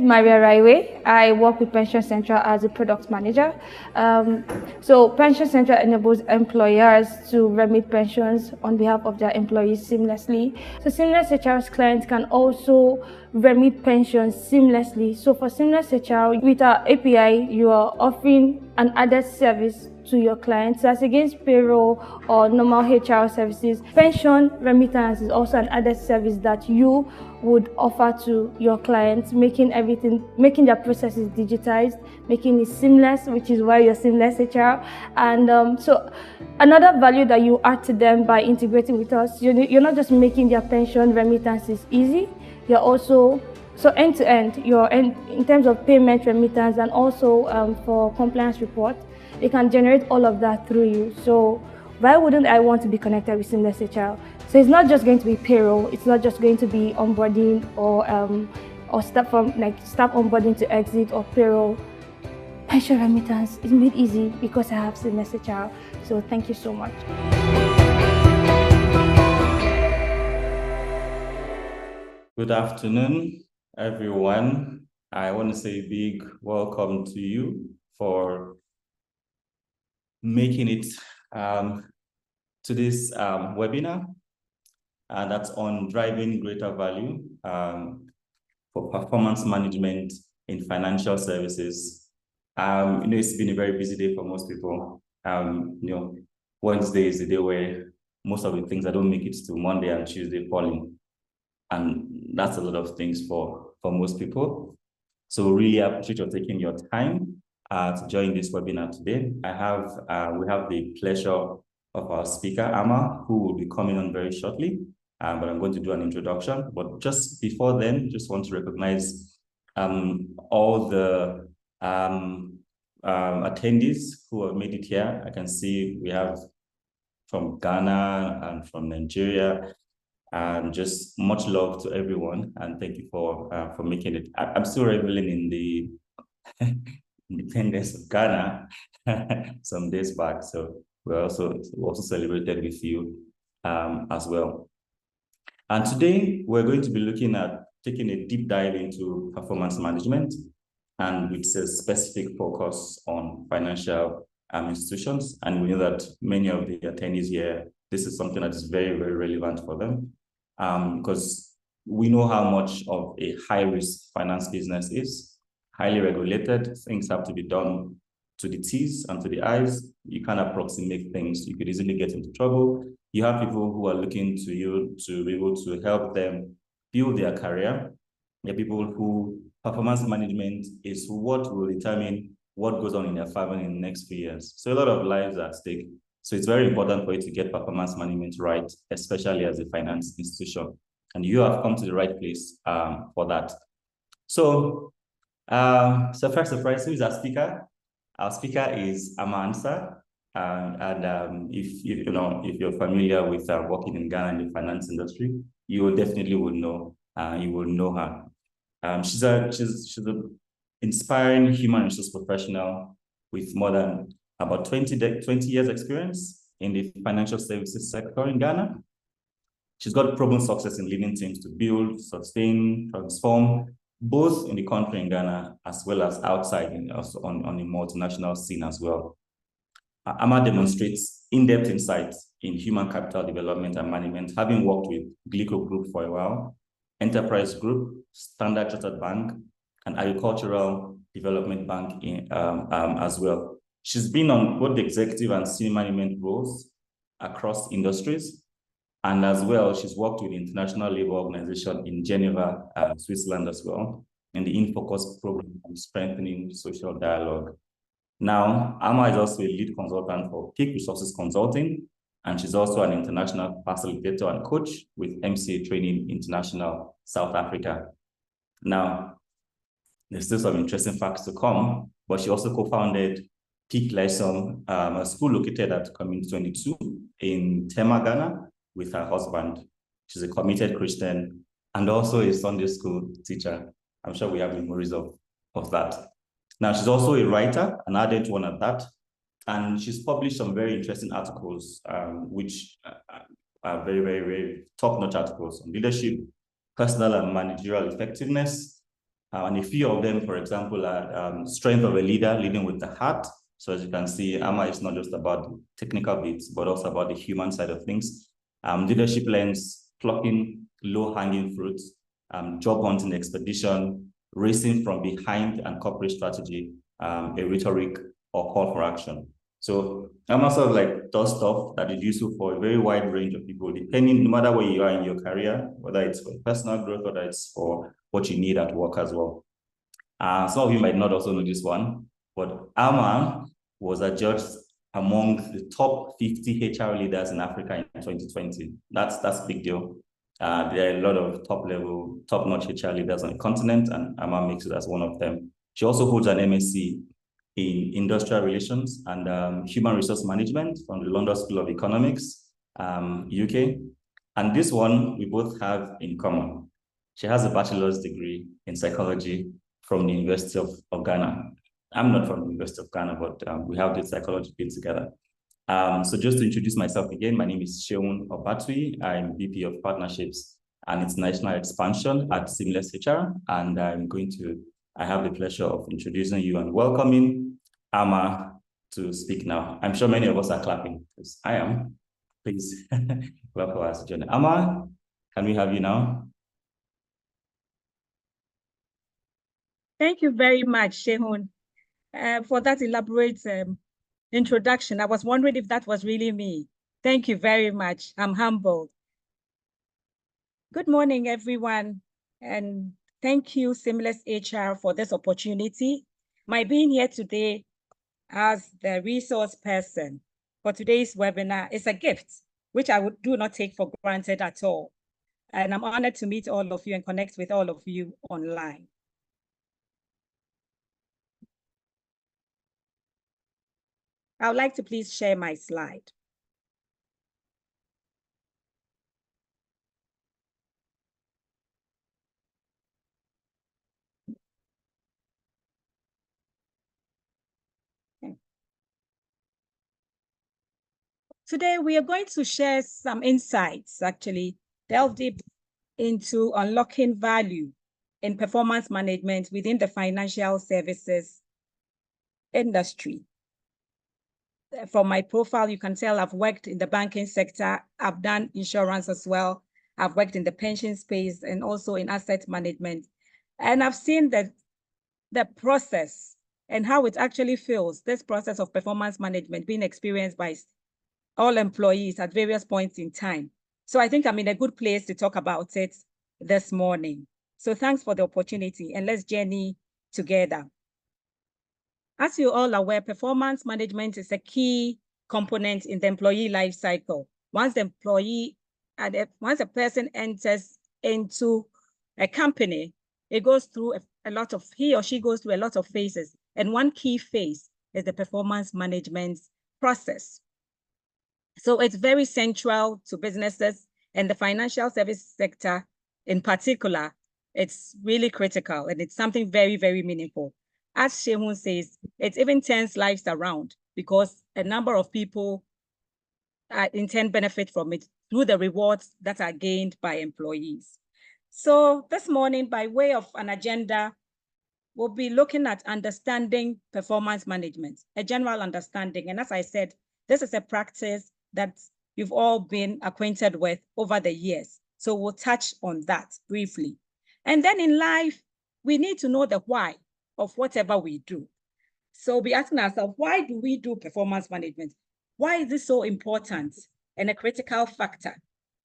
Maria Raiwe. I work with Pension Central as a product manager. So Pension Central enables employers to remit pensions on behalf of their employees seamlessly. So Seamless HR's clients can also remit pensions seamlessly. So for Seamless HR, with our API, you are offering an added service to your clients. So as against payroll or normal HR services, pension remittance is also an added service that you would offer to your clients, making their processes digitized, making it seamless, which is why you're Seamless HR. And so another value that you add to them by integrating with us, you're not just making their pension remittances easy, you're also end to end, you're in terms of payment remittance and also for compliance report, they can generate all of that through you. So why wouldn't I want to be connected with Seamless HR? So it's not just going to be payroll, it's not just going to be onboarding or staff onboarding to exit or payroll. Pension remittance is made easy because I have Seamless HR. So thank you so much. Good afternoon, everyone. I want to say a big welcome to you for making it to this webinar, and that's on driving greater value for performance management in financial services. It's been a very busy day for most people. Wednesday is the day where most of the things that don't make it to Monday and Tuesday fall in. And that's a lot of things for most people. So really appreciate you taking your time to join this webinar today. We have the pleasure of our speaker, Amma, who will be coming on very shortly, but I'm going to do an introduction. But just before then, just want to recognize all the attendees who have made it here. I can see we have from Ghana and from Nigeria. Just much love to everyone, and thank you for making it. I'm still reveling in the independence of Ghana some days back, so we also celebrated with you as well. And today we're going to be looking at taking a deep dive into performance management, and with a specific focus on financial institutions. And we know that many of the attendees here, this is something that is very, very relevant for them, because we know how much of a high-risk finance business is, highly regulated. Things have to be done to the T's and to the I's. You can't approximate things. You could easily get into trouble. You have people who are looking to you to be able to help them build their career. There are people who performance management is what will determine what goes on in their family in the next few years. So a lot of lives are at stake. So it's very important for you to get performance management right, especially as a finance institution. And you have come to the right place for that. So, surprise, who is our speaker? Our speaker is Amansa. If you're familiar with working in Ghana in the finance industry, you definitely would know. You will know her. She's an inspiring human resource professional with more than about 20 years experience in the financial services sector in Ghana. She's got proven success in leading teams to build, sustain, transform, both in the country in Ghana as well as outside and also on the multinational scene as well. Amma demonstrates in-depth insights in human capital development and management, having worked with Glico Group for a while, Enterprise Group, Standard Chartered Bank, and Agricultural Development Bank as well. She's been on both the executive and senior management roles across industries. And as well, she's worked with the International Labour Organization in Geneva, Switzerland as well, in the InFocus program on strengthening social dialogue. Now, Amma is also a lead consultant for Peak Resources Consulting, and she's also an international facilitator and coach with MCA Training International, South Africa. Now, there's still some interesting facts to come, but she also co-founded Peak Lesson, a school located at Community 22 in Tema, Ghana, with her husband. She's a committed Christian and also a Sunday school teacher. I'm sure we have memories of that. Now, she's also a writer, an ardent one at that, and she's published some very interesting articles, which are very, very, very top-notch articles on leadership, personal and managerial effectiveness, And a few of them, for example, are strength of a leader, leading with the heart. So as you can see, AMA is not just about the technical bits, but also about the human side of things. Leadership lens, plucking low-hanging fruits, job hunting expedition, racing from behind and corporate strategy, a rhetoric or call for action. So AMA sort of like does stuff that is useful for a very wide range of people, depending, no matter where you are in your career, whether it's for personal growth, whether it's for what you need at work as well. Some of you might not also know this one, but AMA was adjudged among the top 50 HR leaders in Africa in 2020. That's a big deal. There are a lot of top-level, top-notch HR leaders on the continent, and AMA makes it as one of them. She also holds an MSc in Industrial Relations and Human Resource Management from the London School of Economics, UK. And this one we both have in common. She has a bachelor's degree in psychology from the University of Ghana. I'm not from the University of Ghana, but we have the psychology bit together. So just to introduce myself again, my name is Seun Obatui. I'm VP of Partnerships and International Expansion at Seamless HR, and I have the pleasure of introducing you and welcoming Ama to speak now. I'm sure many of us are clapping, because I am. Please welcome us, John. Ama, can we have you now? Thank you very much, Seun, for that elaborate introduction. I was wondering if that was really me. Thank you very much. I'm humbled. Good morning, everyone. And thank you, Seamless HR, for this opportunity. My being here today as the resource person for today's webinar is a gift, which I do not take for granted at all. And I'm honored to meet all of you and connect with all of you online. I would like to please share my slide. Today, we are going to share some insights, actually, delve deep into unlocking value in performance management within the financial services industry. From my profile, you can tell I've worked in the banking sector, I've done insurance as well, I've worked in the pension space and also in asset management. And I've seen that the process and how it actually feels, this process of performance management being experienced by all employees at various points in time. So I think I'm in a good place to talk about it this morning. So thanks for the opportunity and let's journey together. As you all are aware, performance management is a key component in the employee life cycle. Once a person enters into a company, it goes through he or she goes through a lot of phases. And one key phase is the performance management process. So it's very central to businesses and the financial service sector in particular. It's really critical and it's something very, very meaningful. As Seun says, it even turns lives around because a number of people in turn benefit from it through the rewards that are gained by employees. So this morning, by way of an agenda, we'll be looking at understanding performance management, a general understanding. And as I said, this is a practice that you've all been acquainted with over the years. So we'll touch on that briefly. And then in life, we need to know the why of whatever we do. So we'll be asking ourselves, why do we do performance management? Why is this so important and a critical factor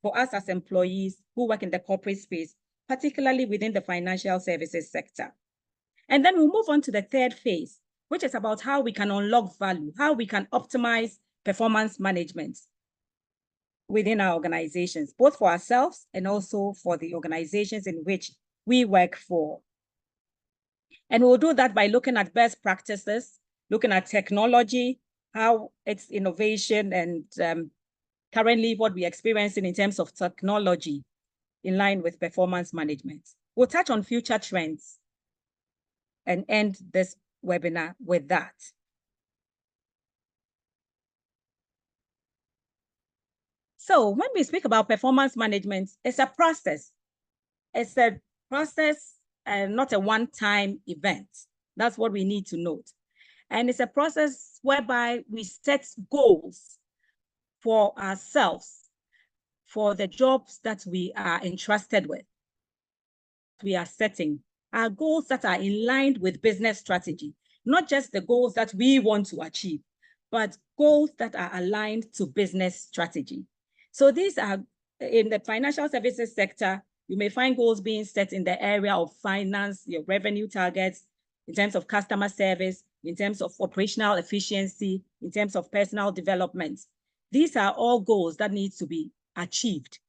for us as employees who work in the corporate space, particularly within the financial services sector? And then we'll move on to the third phase, which is about how we can unlock value, how we can optimize performance management within our organizations, both for ourselves and also for the organizations in which we work for. And we'll do that by looking at best practices, looking at technology, how its innovation and currently what we're experiencing in terms of technology in line with performance management. We'll touch on future trends and end this webinar with that. So when we speak about performance management, it's a process. It's a process not a one-time event. That's what we need to note. And it's a process whereby we set goals for ourselves, for the jobs that we are entrusted with. We are setting are goals that are in line with business strategy, not just the goals that we want to achieve, but goals that are aligned to business strategy. So these are in the financial services sector. You may find goals being set in the area of finance, your revenue targets, in terms of customer service, in terms of operational efficiency, in terms of personal development. These are all goals that need to be achieved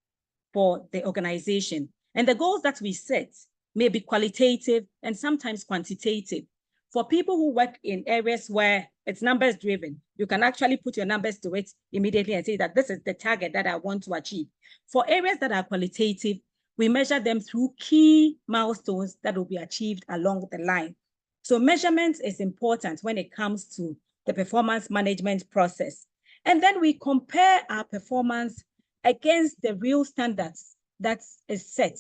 for the organization. And the goals that we set may be qualitative and sometimes quantitative. For people who work in areas where it's numbers driven, you can actually put your numbers to it immediately and say that this is the target that I want to achieve. For areas that are qualitative, we measure them through key milestones that will be achieved along the line. So measurement is important when it comes to the performance management process. And then we compare our performance against the real standards that is set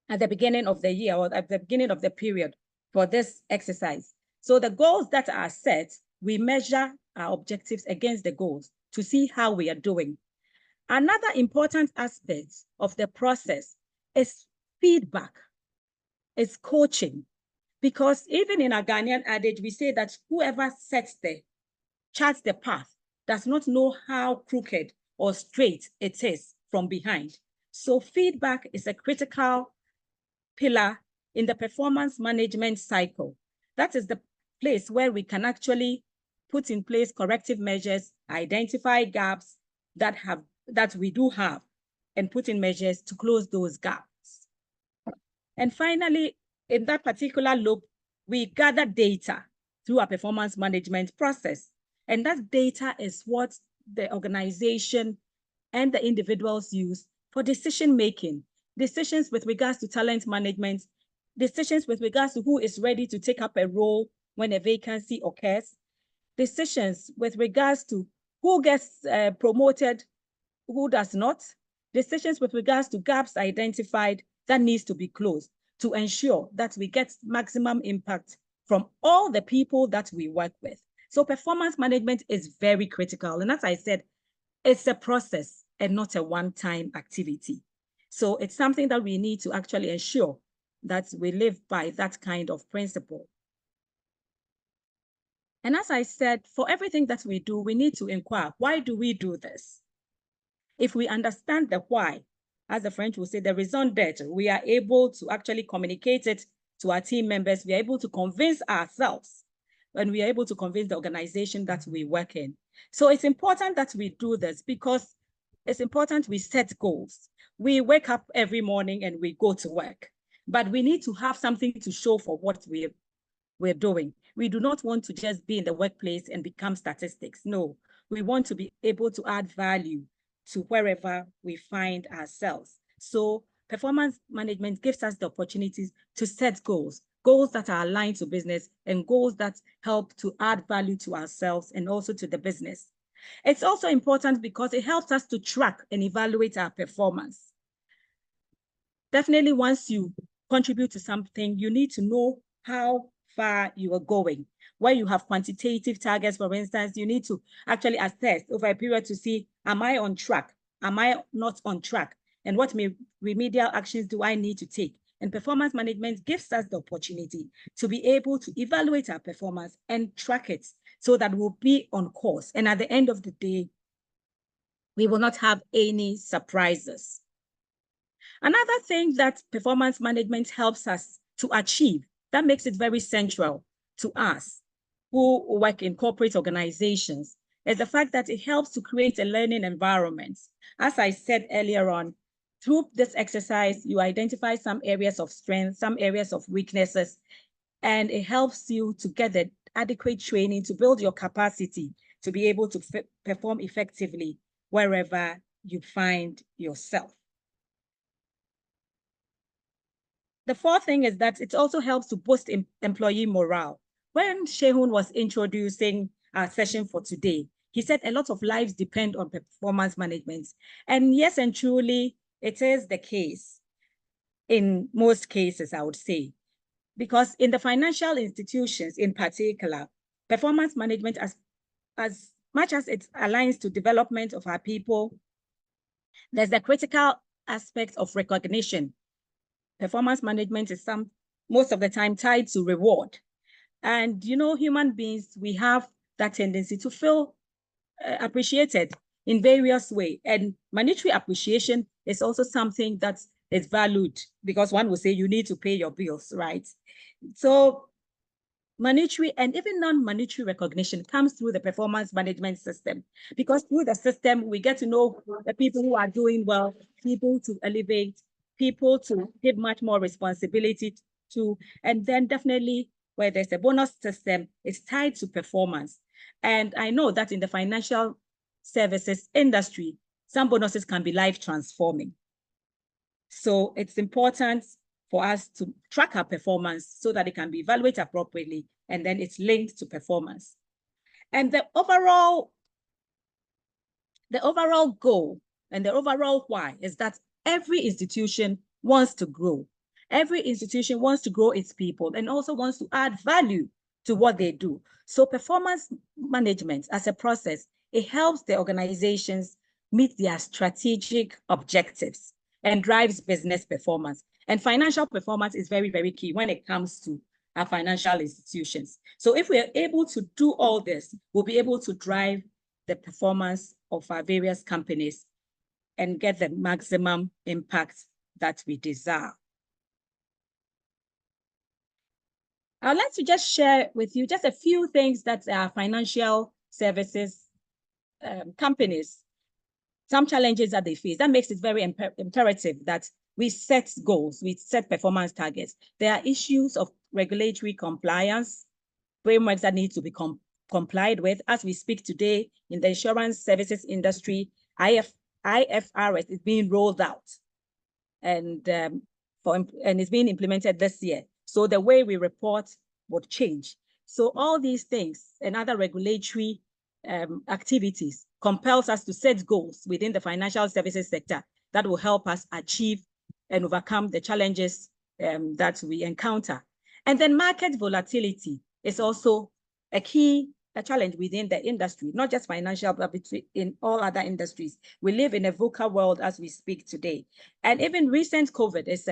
at the beginning of the year or at the beginning of the period for this exercise. So the goals that are set, we measure our objectives against the goals to see how we are doing. Another important aspect of the process is feedback, is coaching, because even in our Ghanaian adage, we say that whoever charts the path does not know how crooked or straight it is from behind. So feedback is a critical pillar in the performance management cycle. That is the place where we can actually put in place corrective measures, identify gaps that we do have, and put in measures to close those gaps. And finally, in that particular loop, we gather data through our performance management process. And that data is what the organization and the individuals use for decision-making, decisions with regards to talent management, decisions with regards to who is ready to take up a role when a vacancy occurs, decisions with regards to who gets promoted, who does not, decisions with regards to gaps identified that needs to be closed to ensure that we get maximum impact from all the people that we work with. So performance management is very critical. And as I said, it's a process and not a one-time activity. So it's something that we need to actually ensure that we live by that kind of principle. And as I said, for everything that we do, we need to inquire, why do we do this? If we understand the why, as the French will say, the raison d'etre, we are able to actually communicate it to our team members. We are able to convince ourselves, and we are able to convince the organization that we work in. So it's important that we do this because it's important we set goals. We wake up every morning and we go to work, but we need to have something to show for what we're doing. We do not want to just be in the workplace and become statistics. No, we want to be able to add value to wherever we find ourselves. So performance management gives us the opportunities to set goals that are aligned to business and goals that help to add value to ourselves and also to the business. It's also important because it helps us to track and evaluate our performance. Definitely, once you contribute to something, you need to know how far you are going. Where you have quantitative targets, for instance, you need to actually assess over a period to see, am I on track? Am I not on track? And what remedial actions do I need to take? And performance management gives us the opportunity to be able to evaluate our performance and track it so that we'll be on course. And at the end of the day, we will not have any surprises. Another thing that performance management helps us to achieve that makes it very central to us who work in corporate organizations is the fact that it helps to create a learning environment. As I said earlier on, through this exercise, you identify some areas of strength, some areas of weaknesses, and it helps you to get the adequate training to build your capacity to be able to perform effectively wherever you find yourself. The fourth thing is that it also helps to boost employee morale. When Shehun was introducing our session for today, he said a lot of lives depend on performance management. And yes, and truly, it is the case. in most cases, I would say, because in the financial institutions in particular, performance management, as much as it aligns to development of our people, there's the critical aspect of recognition. Performance management is most of the time tied to reward. And, human beings, we have that tendency to feel appreciated in various ways. And monetary appreciation is also something that is valued, because one will say you need to pay your bills, right? So monetary and even non-monetary recognition comes through the performance management system, because through the system, we get to know the people who are doing well, people to elevate, people to give much more responsibility to, and then definitely where there's a bonus system, it's tied to performance. And I know that in the financial services industry, some bonuses can be life transforming. So it's important for us to track our performance so that it can be evaluated appropriately, and then it's linked to performance. And the overall goal and the overall why is that every institution wants to grow. Every institution wants to grow its people and also wants to add value to what they do. So performance management as a process, it helps the organizations meet their strategic objectives and drives business performance. And financial performance is very, very key when it comes to our financial institutions. So if we are able to do all this, we'll be able to drive the performance of our various companies and get the maximum impact that we desire. I'd like to just share with you just a few things that our financial services companies, some challenges that they face. That makes it very imperative that we set goals, we set performance targets. There are issues of regulatory compliance, frameworks that need to be complied with. As we speak today in the insurance services industry, IFRS is being rolled out, and it's being implemented this year. So the way we report would change. So all these things and other regulatory activities compels us to set goals within the financial services sector that will help us achieve and overcome the challenges that we encounter. And then market volatility is also a challenge within the industry, not just financial, but in all other industries. We live in a VUCA world as we speak today. And even recent COVID is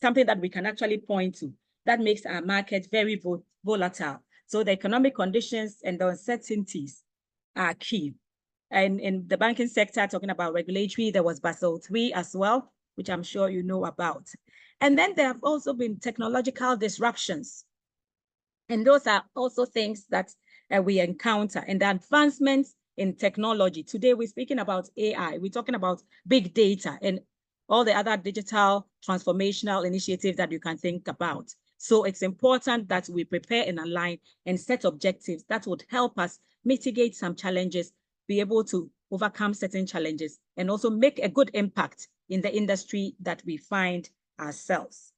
something that we can actually point to that makes our market very volatile. So the economic conditions and the uncertainties are key. And in the banking sector, talking about regulatory, there was Basel III as well, which I'm sure you know about. And then there have also been technological disruptions. And those are also things that we encounter, and the advancements in technology. Today, we're speaking about AI. We're talking about big data and all the other digital transformational initiatives that you can think about. So it's important that we prepare and align and set objectives that would help us mitigate some challenges, be able to overcome certain challenges, and also make a good impact in the industry that we find ourselves.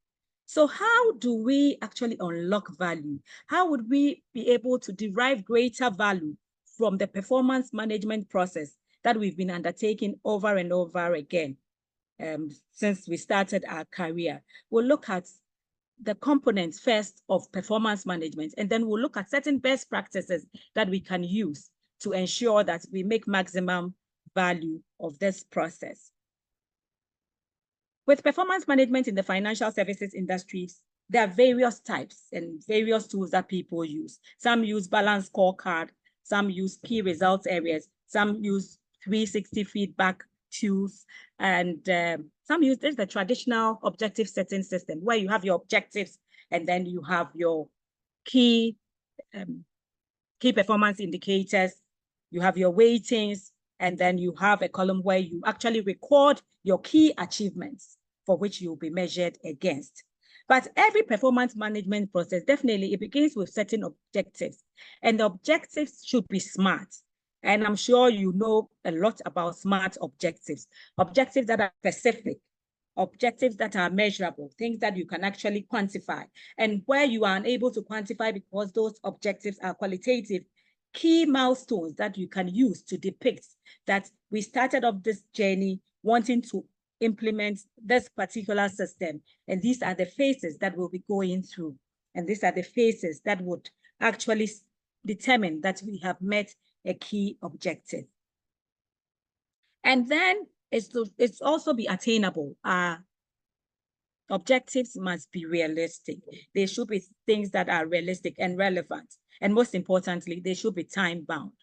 So how do we actually unlock value? How would we be able to derive greater value from the performance management process that we've been undertaking over and over again since we started our career? We'll look at the components first of performance management, and then we'll look at certain best practices that we can use to ensure that we make maximum value of this process. With performance management in the financial services industries, there are various types and various tools that people use. Some use balanced scorecard, some use key results areas, some use 360 feedback tools, and some use the traditional objective setting system where you have your objectives and then you have your key performance indicators, you have your weightings, and then you have a column where you actually record your key achievements for which you'll be measured against. But every performance management process, definitely it begins with certain objectives, and the objectives should be SMART. And I'm sure you know a lot about SMART objectives, objectives that are specific, objectives that are measurable, things that you can actually quantify. And where you are unable to quantify because those objectives are qualitative, key milestones that you can use to depict that we started off this journey wanting to implement this particular system. And these are the phases that we'll be going through. And these are the phases that would actually determine that we have met a key objective. And then it's also be attainable. Objectives must be realistic. They should be things that are realistic and relevant. And most importantly, they should be time bound.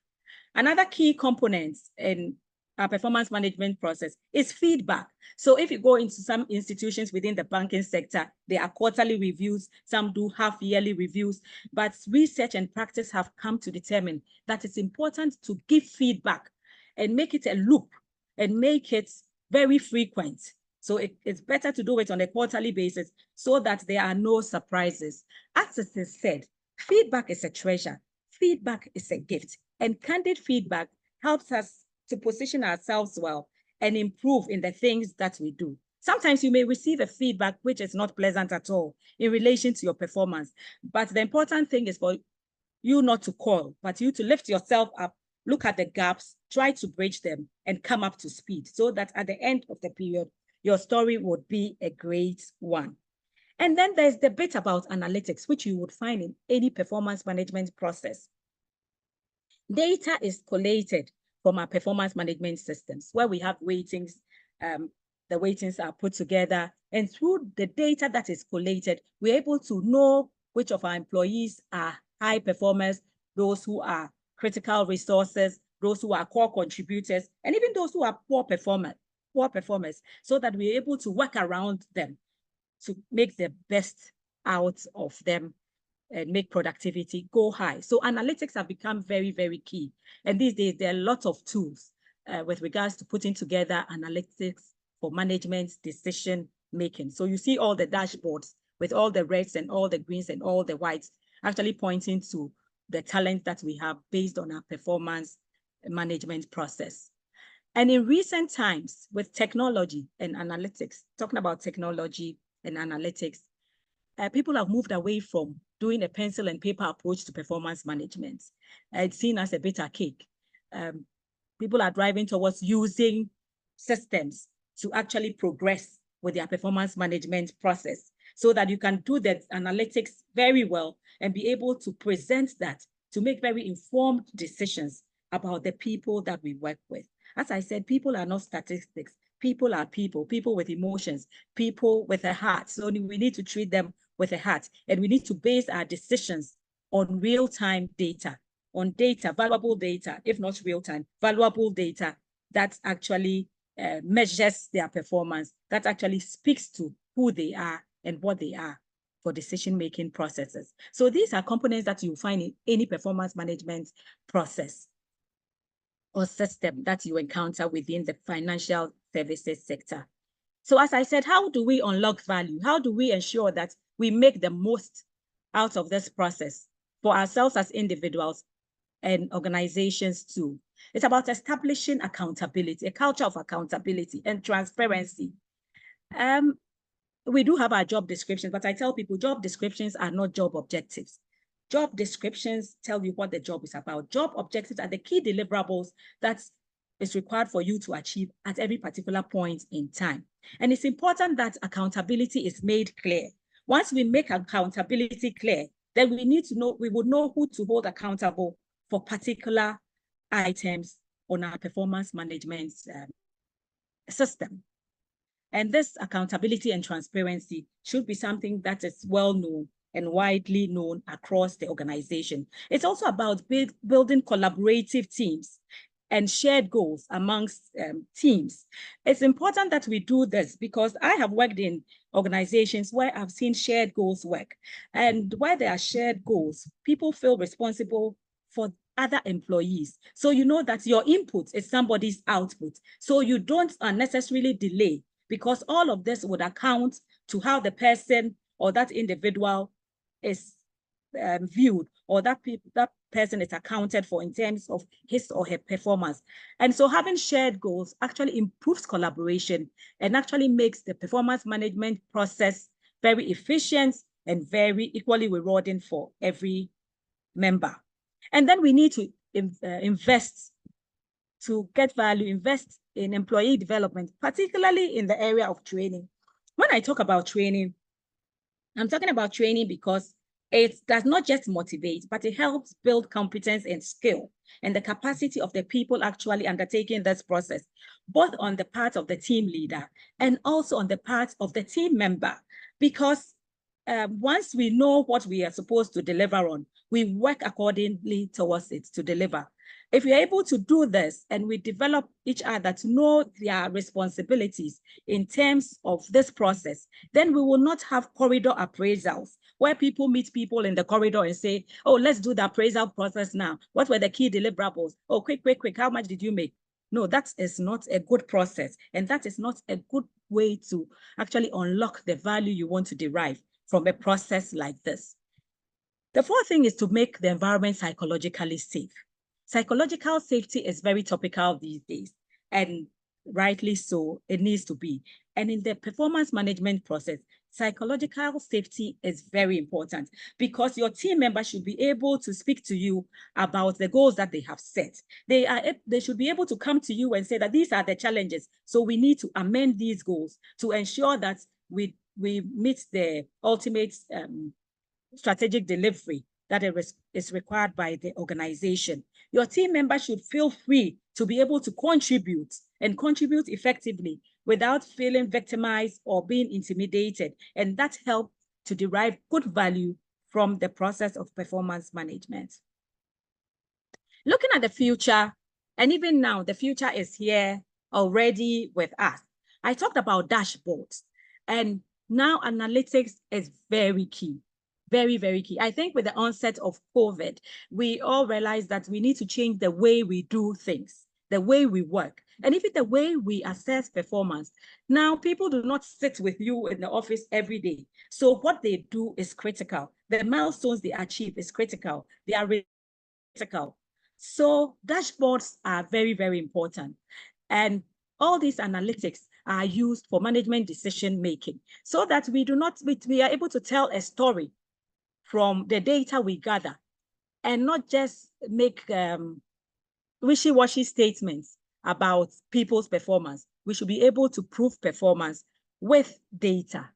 Another key component in our performance management process is feedback. So if you go into some institutions within the banking sector, there are quarterly reviews, some do half-yearly reviews, but research and practice have come to determine that it's important to give feedback and make it a loop and make it very frequent. So it's better to do it on a quarterly basis so that there are no surprises. As it is said, feedback is a treasure. Feedback is a gift. And candid feedback helps us to position ourselves well and improve in the things that we do. Sometimes you may receive a feedback which is not pleasant at all in relation to your performance. But the important thing is for you not to call, but you to lift yourself up, look at the gaps, try to bridge them, and come up to speed so that at the end of the period, your story would be a great one. And then there's the bit about analytics, which you would find in any performance management process. Data is collated from our performance management systems where we have weightings. The weightings are put together, and through the data that is collated, we're able to know which of our employees are high performers, those who are critical resources, those who are core contributors, and even those who are poor performers, so that we're able to work around them to make the best out of them and make productivity go high. So analytics have become very, very key. And these days, there are lots of tools with regards to putting together analytics for management decision making. So you see all the dashboards with all the reds and all the greens and all the whites actually pointing to the talent that we have based on our performance management process. And in recent times, with technology and analytics, talking about technology and analytics, people have moved away from doing a pencil and paper approach to performance management. It's seen as a bit archaic. People are driving towards using systems to actually progress with their performance management process so that you can do the analytics very well and be able to present that to make very informed decisions about the people that we work with. As I said, people are not statistics. People are people with emotions, people with a heart. So we need to treat them with a heart, and we need to base our decisions on real-time data, on data, valuable data, if not real-time, valuable data that actually measures their performance, that actually speaks to who they are and what they are for decision-making processes. So these are components that you find in any performance management process or system that you encounter within the financial services sector. So as I said, how do we unlock value? How do we ensure that we make the most out of this process for ourselves as individuals and organizations too? It's about establishing accountability, a culture of accountability and transparency. We do have our job descriptions, but I tell people job descriptions are not job objectives. Job descriptions tell you what the job is about. Job objectives are the key deliverables that is required for you to achieve at every particular point in time. And it's important that accountability is made clear. Once we make accountability clear, then we would know who to hold accountable for particular items on our performance management system. And this accountability and transparency should be something that is well known and widely known across the organization. It's also about building collaborative teams and shared goals amongst teams. It's important that we do this because I have worked in organizations where I've seen shared goals work. And where there are shared goals, people feel responsible for other employees. So you know that your input is somebody's output. So you don't unnecessarily delay, because all of this would account to how the person or that individual is viewed, or that person is accounted for in terms of his or her performance. And so having shared goals actually improves collaboration and actually makes the performance management process very efficient and very equally rewarding for every member. And then we need to invest to get value, invest in employee development, particularly in the area of training. When I talk about training, I'm talking about training because it does not just motivate, but it helps build competence and skill and the capacity of the people actually undertaking this process, both on the part of the team leader and also on the part of the team member. Because once we know what we are supposed to deliver on, we work accordingly towards it to deliver. If we are able to do this and we develop each other to know their responsibilities in terms of this process, then we will not have corridor appraisals where people meet people in the corridor and say, oh, let's do the appraisal process now. What were the key deliverables? Oh, quick, how much did you make? No, that is not a good process. And that is not a good way to actually unlock the value you want to derive from a process like this. The fourth thing is to make the environment psychologically safe. Psychological safety is very topical these days, and rightly so, it needs to be. And in the performance management process, psychological safety is very important because your team members should be able to speak to you about the goals that they have set. They should be able to come to you and say that these are the challenges, so we need to amend these goals to ensure that we meet the ultimate strategic delivery that is required by the organization. Your team members should feel free to be able to contribute and contribute effectively without feeling victimized or being intimidated. And that helps to derive good value from the process of performance management. Looking at the future, and even now, the future is here already with us. I talked about dashboards, and now analytics is very key. Very, very key. I think with the onset of COVID, we all realized that we need to change the way we do things, the way we work, and even the way we assess performance. Now, people do not sit with you in the office every day. So what they do is critical. The milestones they achieve is critical. They are critical. So dashboards are very, very important. And all these analytics are used for management decision making so that we are able to tell a story from the data we gather and not just make wishy-washy statements about people's performance. We should be able to prove performance with data.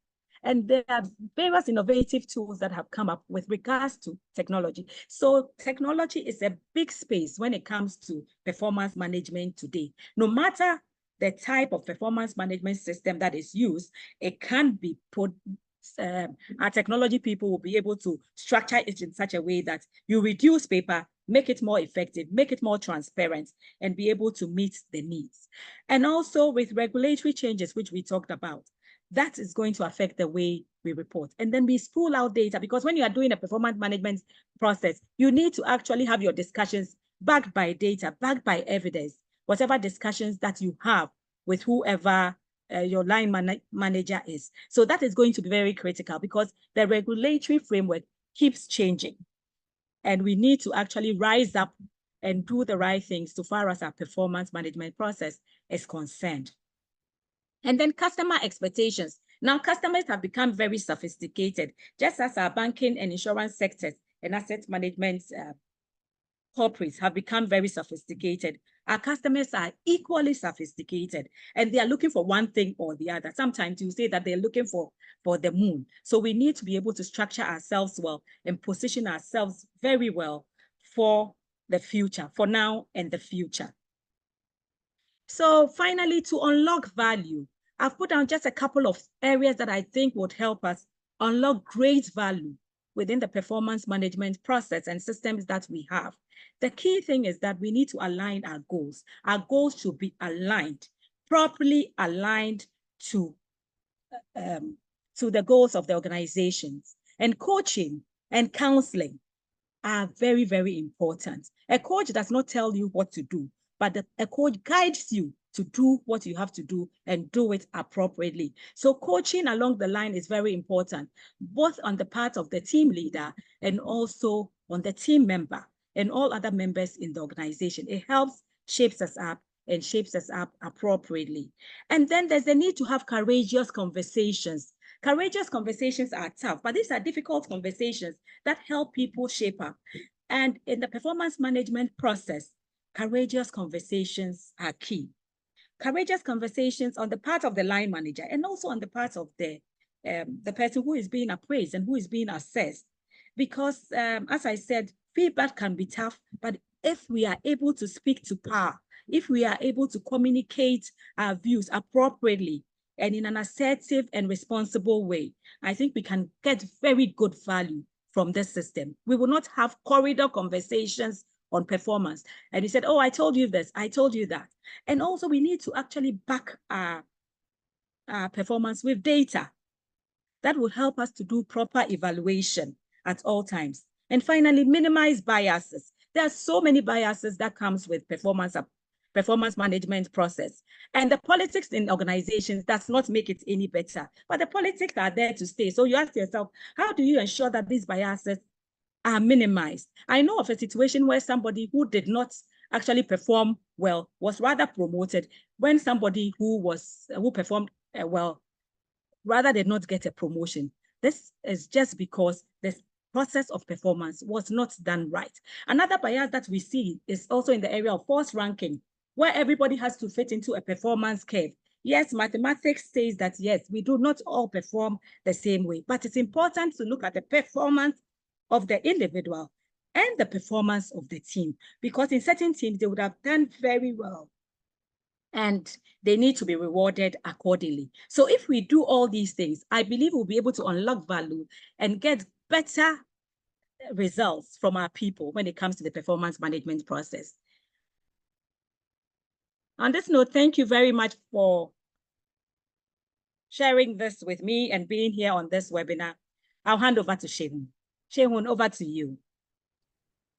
And there are various innovative tools that have come up with regards to technology. So technology is a big space when it comes to performance management today. No matter the type of performance management system that is used, it can be put our technology people will be able to structure it in such a way that you reduce paper, make it more effective, make it more transparent, and be able to meet the needs. And also with regulatory changes, which we talked about, that is going to affect the way we report. And then we spool out data, because when you are doing a performance management process, you need to actually have your discussions backed by data, backed by evidence, whatever discussions that you have with whoever your line manager is. So that is going to be very critical because the regulatory framework keeps changing. And we need to actually rise up and do the right things so far as our performance management process is concerned. And then customer expectations. Now, customers have become very sophisticated, just as our banking and insurance sectors and asset management corporates have become very sophisticated. Our customers are equally sophisticated, and they are looking for one thing or the other. Sometimes you say that they're looking for the moon. So we need to be able to structure ourselves well and position ourselves very well for the future, for now and the future. So finally, to unlock value, I've put down just a couple of areas that I think would help us unlock great value within the performance management process and systems that we have. The key thing is that we need to align our goals. Our goals should be aligned, properly aligned to the goals of the organizations. And coaching and counseling are very, very important. A coach does not tell you what to do, but a coach guides you to do what you have to do and do it appropriately. So coaching along the line is very important, both on the part of the team leader and also on the team member and all other members in the organization. It helps, shapes us up and shapes us up appropriately. And then there's the need to have courageous conversations. Courageous conversations are tough, but these are difficult conversations that help people shape up. And in the performance management process, courageous conversations are key. Courageous conversations on the part of the line manager and also on the part of the person who is being appraised and who is being assessed. Because as I said, feedback can be tough, but if we are able to speak to power, if we are able to communicate our views appropriately and in an assertive and responsible way, I think we can get very good value from this system. We will not have corridor conversations on performance. And he said, oh, I told you this, I told you that. And also we need to actually back our performance with data. That will help us to do proper evaluation at all times. And finally, minimize biases. There are so many biases that comes with performance management process. And the politics in organizations does not make it any better, but the politics are there to stay. So you ask yourself, how do you ensure that these biases are minimized? I know of a situation where somebody who did not actually perform well was rather promoted when somebody who performed well rather did not get a promotion. This is just because the process of performance was not done right. Another bias that we see is also in the area of force ranking, where everybody has to fit into a performance curve. Yes, mathematics says that, yes, we do not all perform the same way, but it's important to look at the performance of the individual and the performance of the team, because in certain teams, they would have done very well and they need to be rewarded accordingly. So if we do all these things, I believe we'll be able to unlock value and get better results from our people when it comes to the performance management process. On this note, thank you very much for sharing this with me and being here on this webinar. I'll hand over to Shehun. Shehun, over to you.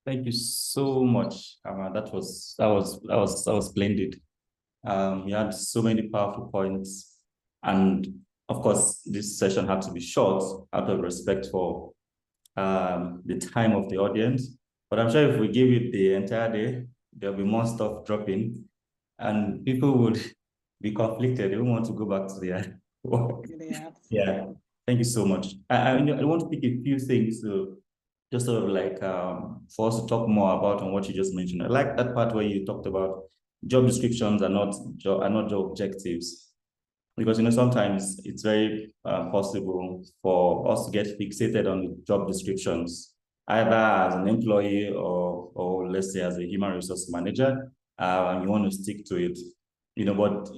Thank you so much. That was splendid. You had so many powerful points, and of course, this session had to be short out of respect for the time of the audience. But I'm sure if we give it the entire day, there'll be more stuff dropping, and people would be conflicted. They won't want to go back to their work. Yeah. Thank you so much. I want to pick a few things to just sort of like for us to talk more about on what you just mentioned. I like that part where you talked about job descriptions are not job objectives, because sometimes it's very possible for us to get fixated on job descriptions, either as an employee or let's say as a human resource manager, and you want to stick to it. But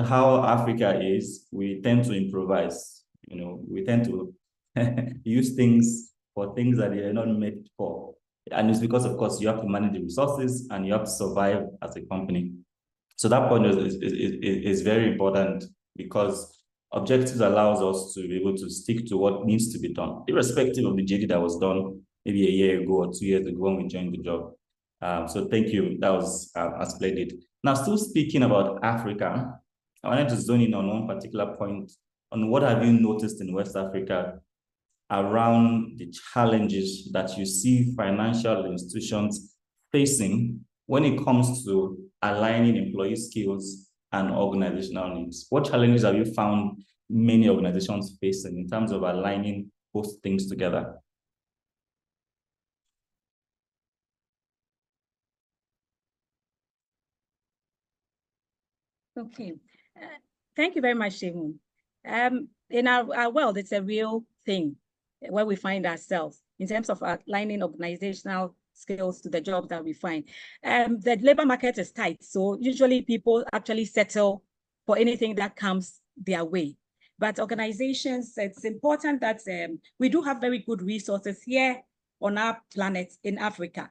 how Africa is, we tend to improvise. We tend to use things for things that they are not made for. And it's because, of course, you have to manage the resources and you have to survive as a company. So that point is very important, because objectives allows us to be able to stick to what needs to be done, irrespective of the JD that was done maybe a year ago or 2 years ago when we joined the job. So thank you. That was splendid. Now, still speaking about Africa, I wanted to zone in on one particular point on what have you noticed in West Africa around the challenges that you see financial institutions facing when it comes to aligning employee skills and organizational needs. What challenges have you found many organizations facing in terms of aligning both things together? Okay, thank you very much, Shehun. In our world, it's a real thing where we find ourselves in terms of aligning organizational skills to the jobs that we find. The labor market is tight, so usually people actually settle for anything that comes their way. But organizations, it's important that we do have very good resources here on our planet in Africa,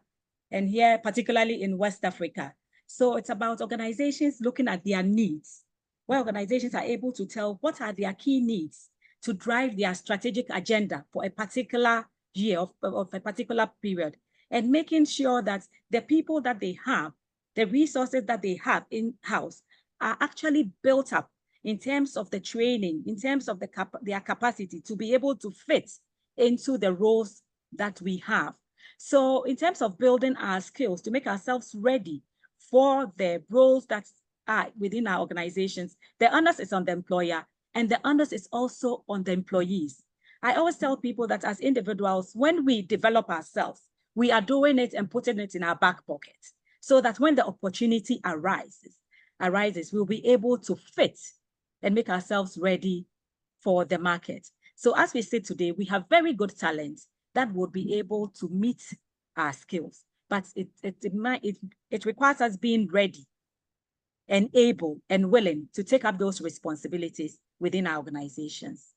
and here particularly in West Africa. So it's about organizations looking at their needs, where organizations are able to tell what are their key needs to drive their strategic agenda for a particular year of a particular period, and making sure that the people that they have, the resources that they have in-house are actually built up in terms of the training, in terms of their capacity to be able to fit into the roles that we have. So in terms of building our skills to make ourselves ready for the roles that are within our organizations, the onus is on the employer and the onus is also on the employees. I always tell people that as individuals, when we develop ourselves, we are doing it and putting it in our back pocket. so that when the opportunity arises, we'll be able to fit and make ourselves ready for the market. So as we say today, we have very good talent that would be able to meet our skills, but it requires us being ready and able and willing to take up those responsibilities within our organizations.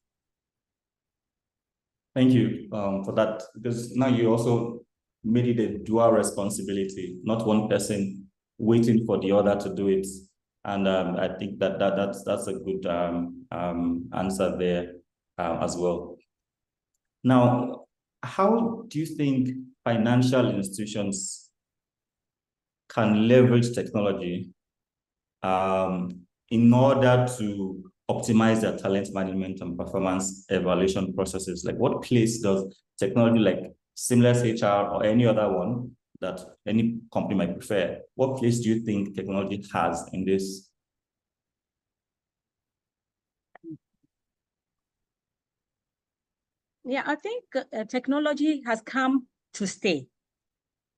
Thank you for that, because now you also made it a dual responsibility, not one person waiting for the other to do it. And I think that's a good answer there as well. Now, how do you think financial institutions can leverage technology in order to optimize their talent management and performance evaluation processes? Like, what place does technology like Seamless HR or any other one that any company might prefer, what place do you think technology has in this? Yeah, I think technology has come to stay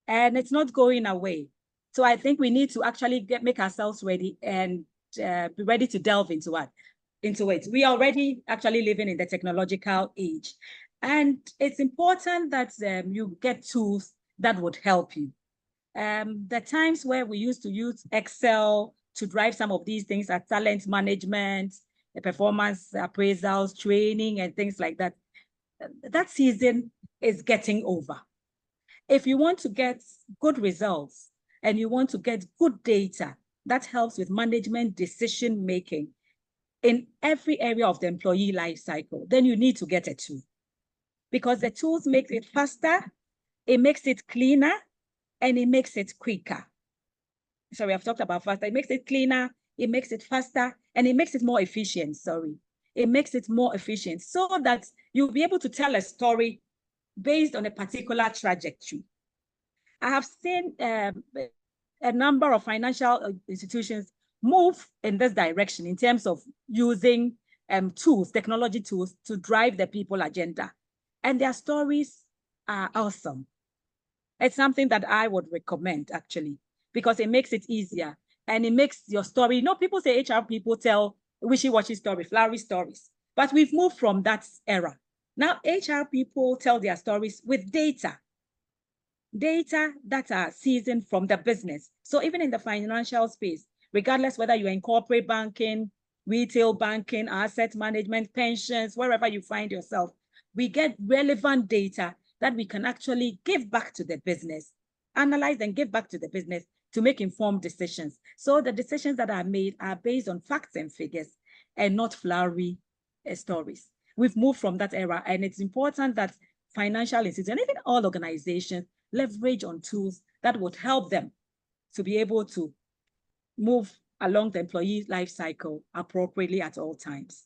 and it's not going away. So I think we need to actually make ourselves ready and be ready to delve into it. We are already actually living in the technological age. And it's important that you get tools that would help you. The times where we used to use Excel to drive some of these things at talent management, the performance appraisals, training, and things like that, that season is getting over. If you want to get good results and you want to get good data that helps with management decision-making in every area of the employee life cycle, then you need to get a tool, because the tools make it faster, it makes it cleaner, and it makes it quicker. Sorry, I've talked about faster. It makes it cleaner, it makes it faster, and it makes it more efficient. It makes it more efficient so that you'll be able to tell a story based on a particular trajectory. I have seen a number of financial institutions move in this direction in terms of using tools, technology tools, to drive the people agenda. And their stories are awesome. It's something that I would recommend, actually, because it makes it easier and it makes your story. You know, people say HR people tell wishy-washy stories, flowery stories, but we've moved from that era. Now, HR people tell their stories with data that are seasoned from the business. So even in the financial space, regardless whether you're in corporate banking, retail banking, asset management, pensions, wherever you find yourself, we get relevant data that we can actually give back to the business, analyze and give back to the business to make informed decisions. So the decisions that are made are based on facts and figures and not flowery stories. We've moved from that era, and it's important that financial institutions and even all organizations leverage on tools that would help them to be able to move along the employee life cycle appropriately at all times.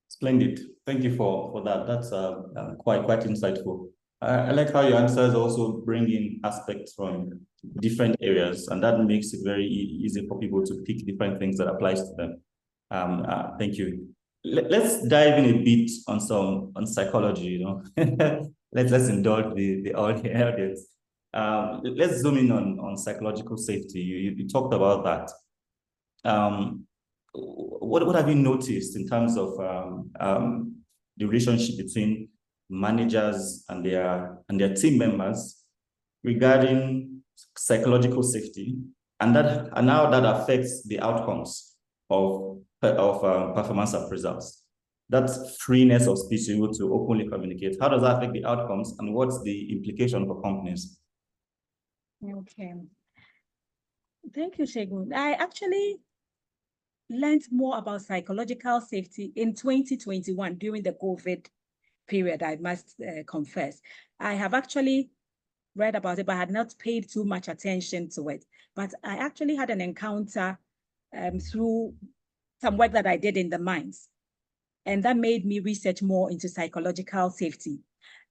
Splendid. Thank you for that. That's quite insightful. I like how your answers also bring in aspects from different areas, and that makes it very easy for people to pick different things that applies to them. Thank you. Let's dive in a bit on psychology. You know, let's indulge the audience. Let's zoom in on psychological safety. You talked about that. What have you noticed in terms of the relationship between managers and their team members regarding psychological safety, and how that affects the outcomes of performance appraisals? That freeness of speech, able to openly communicate, how does that affect the outcomes, and what's the implication for companies? Okay. Thank you, Segun. I actually learned more about psychological safety in 2021 during the COVID period, I must confess. I have actually read about it, but I had not paid too much attention to it. But I actually had an encounter through some work that I did in the mines. And that made me research more into psychological safety.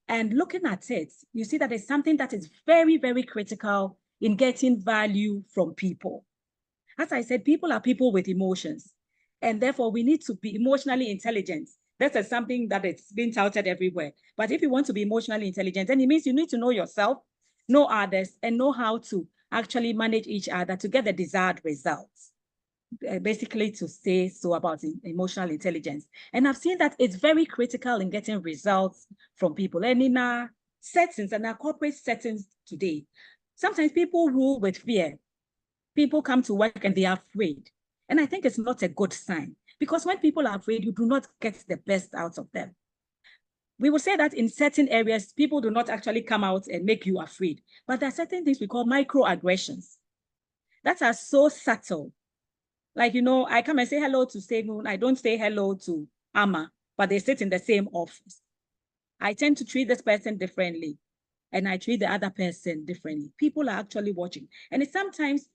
And looking at it, you see that it's something that is very, very critical in getting value from people. As I said, people are people with emotions, and therefore we need to be emotionally intelligent. This is something that it's been touted everywhere. But if you want to be emotionally intelligent, then it means you need to know yourself, know others, and know how to actually manage each other to get the desired results. Basically to say so about emotional intelligence. And I've seen that it's very critical in getting results from people. And in our settings and our corporate settings today, sometimes people rule with fear. People come to work and they are afraid. And I think it's not a good sign, because when people are afraid, you do not get the best out of them. We will say that in certain areas, people do not actually come out and make you afraid. But there are certain things we call microaggressions that are so subtle. Like, I come and say hello to Segun. I don't say hello to Amma, but they sit in the same office. I tend to treat this person differently, and I treat the other person differently. People are actually watching. And it sometimes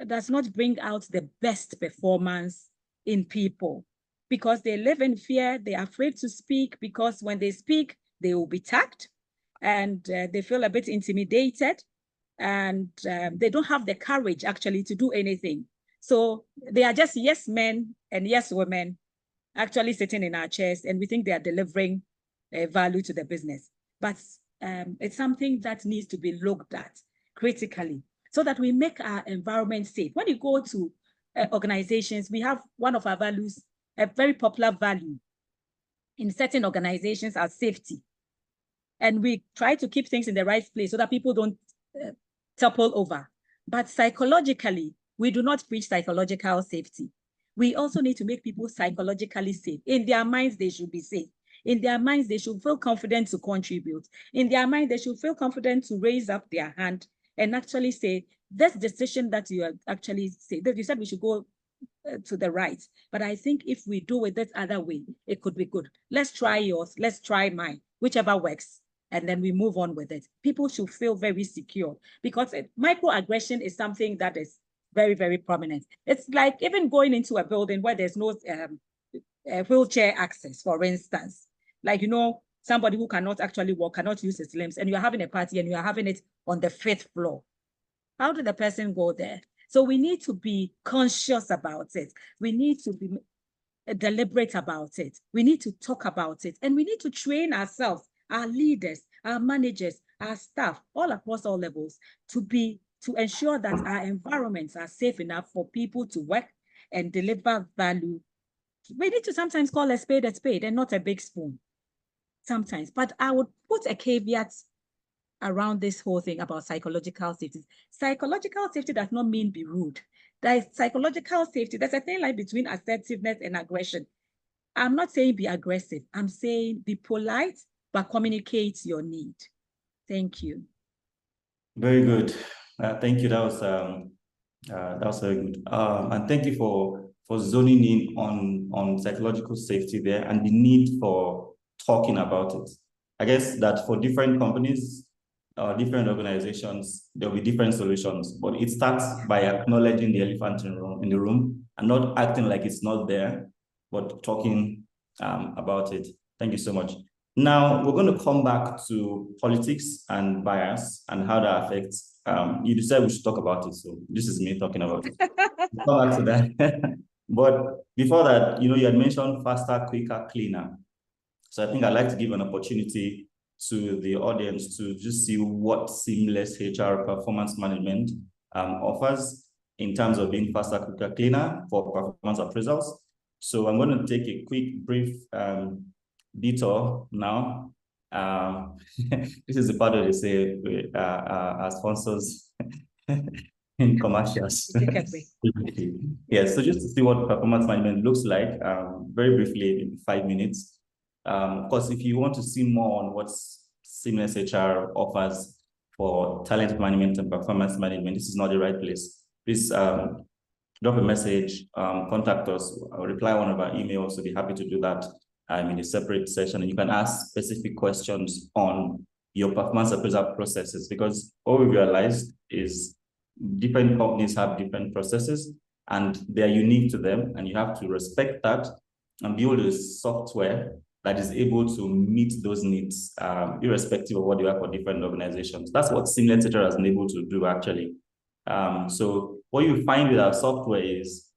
does not bring out the best performance in people because they live in fear. They're afraid to speak because when they speak, they will be tagged, and they feel a bit intimidated, and they don't have the courage actually to do anything. So they are just yes men and yes women actually sitting in our chairs, and we think they are delivering value to the business. But it's something that needs to be looked at critically so that we make our environment safe. When you go to organizations, we have one of our values, a very popular value in certain organizations, as safety. And we try to keep things in the right place so that people don't topple over. But psychologically, we do not preach psychological safety. We also need to make people psychologically safe. In their minds, they should be safe. In their minds, they should feel confident to contribute. In their mind, they should feel confident to raise up their hand and actually say, this decision that you are actually say, that you said we should go to the right. But I think if we do it this other way, it could be good. Let's try yours. Let's try mine, whichever works. And then we move on with it. People should feel very secure, because microaggression is something that is very, very prominent. It's like even going into a building where there's no wheelchair access, for instance. Like, somebody who cannot actually walk, cannot use his limbs, and you're having a party and you're having it on the 5th floor. How did the person go there? So we need to be conscious about it. We need to be deliberate about it. We need to talk about it. And we need to train ourselves, our leaders, our managers, our staff, all across all levels, to ensure that our environments are safe enough for people to work and deliver value. We need to sometimes call a spade and not a big spoon. Sometimes. But I would put a caveat around this whole thing about psychological safety. Psychological safety does not mean be rude. There is psychological safety. There's a thin line between assertiveness and aggression. I'm not saying be aggressive. I'm saying be polite, but communicate your need. Thank you. Very good. Thank you. That was very good. And thank you for zoning in on psychological safety there and the need for talking about it. I guess that for different companies, different organizations, there'll be different solutions, but it starts by acknowledging the elephant in the room and not acting like it's not there, but talking about it. Thank you so much. Now, we're going to come back to politics and bias and how that affects. You decided we should talk about it, so this is me talking about it. We'll come back to that. But before that, you had mentioned faster, quicker, cleaner. So I think I'd like to give an opportunity to the audience to just see what seamless HR performance management offers in terms of being faster, quicker, cleaner for performance appraisals. So I'm going to take a quick, brief detour now. This is the part where they say our sponsors in commercials. Yeah, so just to see what performance management looks like, very briefly in 5 minutes. Of course, if you want to see more on what seamless HR offers for talent management and performance management, this is not the right place. Please drop a message, contact us, or reply one of our emails. We'll be happy to do that in a separate session. And you can ask specific questions on your performance appraisal processes, because what we realized is different companies have different processes and they're unique to them, and you have to respect that and build a software that is able to meet those needs, irrespective of what they are for different organizations. That's what seamless HR has been able to do, actually. So what you find with our software is,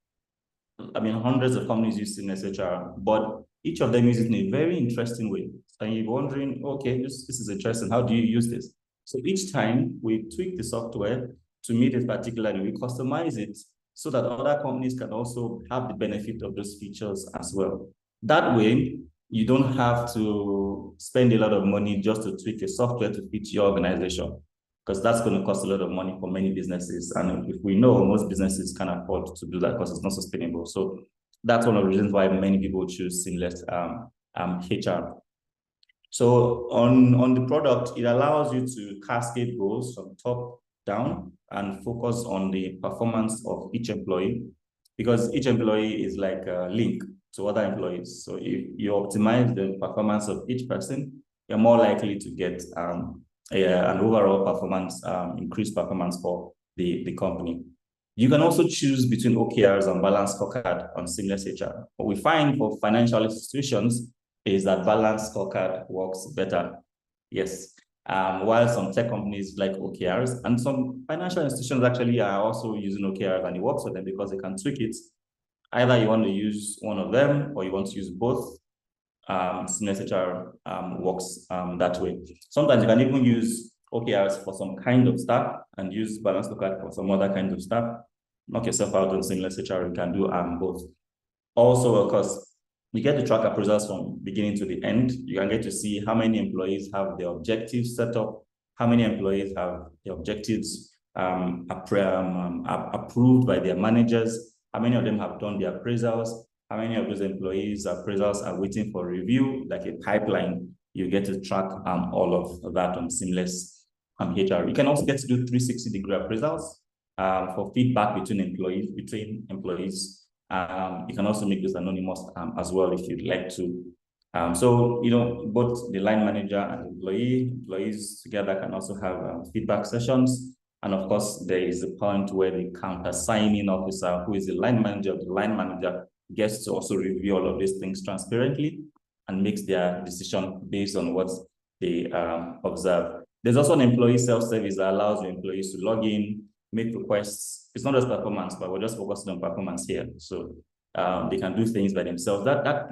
hundreds of companies use seamless HR, but each of them uses it in a very interesting way. And you're wondering, okay, this is interesting. How do you use this? So each time we tweak the software, to meet it particularly, we customize it so that other companies can also have the benefit of those features as well. That way, you don't have to spend a lot of money just to tweak a software to fit your organization, because that's going to cost a lot of money for many businesses. And if we know, most businesses can afford to do that because it's not sustainable. So that's one of the reasons why many people choose seamless HR. So on the product, it allows you to cascade goals from top down and focus on the performance of each employee, because each employee is like a link to other employees. So if you optimize the performance of each person, you're more likely to get an overall performance, increased performance for the company. You can also choose between OKRs and balanced scorecard on seamless HR. What we find for financial institutions is that balanced scorecard works better. Yes. While some tech companies like OKRs, and some financial institutions actually are also using OKRs, and it works for them because they can tweak it. Either you want to use one of them or you want to use both. Seamless HR works that way. Sometimes you can even use OKRs for some kind of stuff and use balanced scorecard for some other kind of stuff. Knock yourself out on seamless HR, you can do both. Also, of course, you get to track appraisals from beginning to the end. You can get to see how many employees have their objectives set up, how many employees have the objectives approved by their managers, how many of them have done their appraisals, how many of those employees' appraisals are waiting for review, like a pipeline. You get to track all of that on seamless HR. You can also get to do 360-degree appraisals for feedback between employees. You can also make this anonymous as well if you'd like to. So, both the line manager and employees together can also have feedback sessions. And of course, there is a point where the counter-signing officer, who is the line manager of the line manager, gets to also review all of these things transparently and makes their decision based on what they observe. There's also an employee self-service that allows your employees to log in, make requests. It's not just performance, but we're just focusing on performance here. So they can do things by themselves. That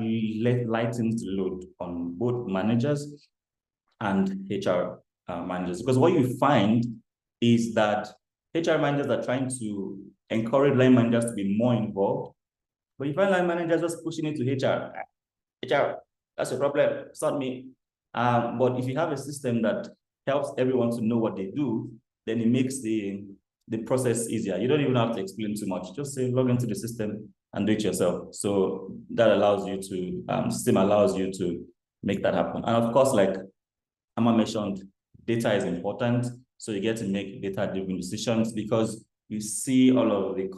lightens the load on both managers and HR managers. Because what you find is that HR managers are trying to encourage line managers to be more involved. But you find line managers just pushing it to HR. HR, that's your problem. It's not me. But if you have a system that helps everyone to know what they do, then it makes the process easier. You don't even have to explain too much. Just say, log into the system and do it yourself. So that allows you to, system allows you to make that happen. And of course, like Amma mentioned, data is important. So you get to make data-driven decisions because you see all of the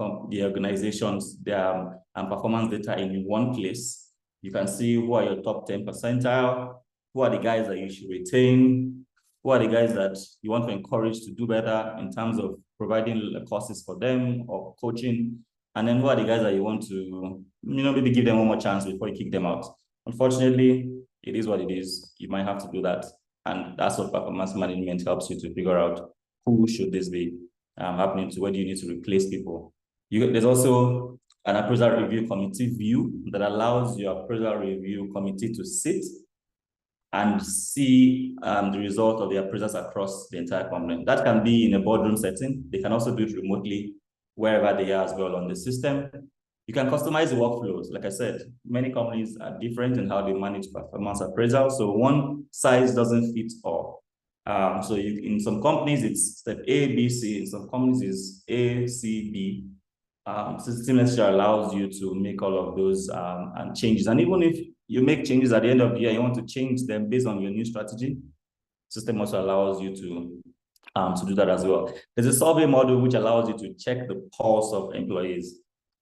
organizations, their performance data in one place. You can see who are your top 10 percentile, who are the guys that you should retain, who are the guys that you want to encourage to do better in terms of providing courses for them or coaching, and then who are the guys that you want to, maybe give them one more chance before you kick them out. Unfortunately, it is what it is. You might have to do that. And that's what performance management helps you to figure out who should this be happening to, where do you need to replace people. There's also an appraisal review committee view that allows your appraisal review committee to sit and see the result of the appraisals across the entire company. That can be in a boardroom setting. They can also do it remotely wherever they are as well on the system. You can customize the workflows. Like I said, many companies are different in how they manage performance appraisal. So one size doesn't fit all. So in some companies, it's step A, B, C. In some companies, it's A, C, B. Seamless HR allows you to make all of those and changes. And even if you make changes at the end of the year, you want to change them based on your new strategy, system also allows you to do that as well. There's a survey model which allows you to check the pulse of employees.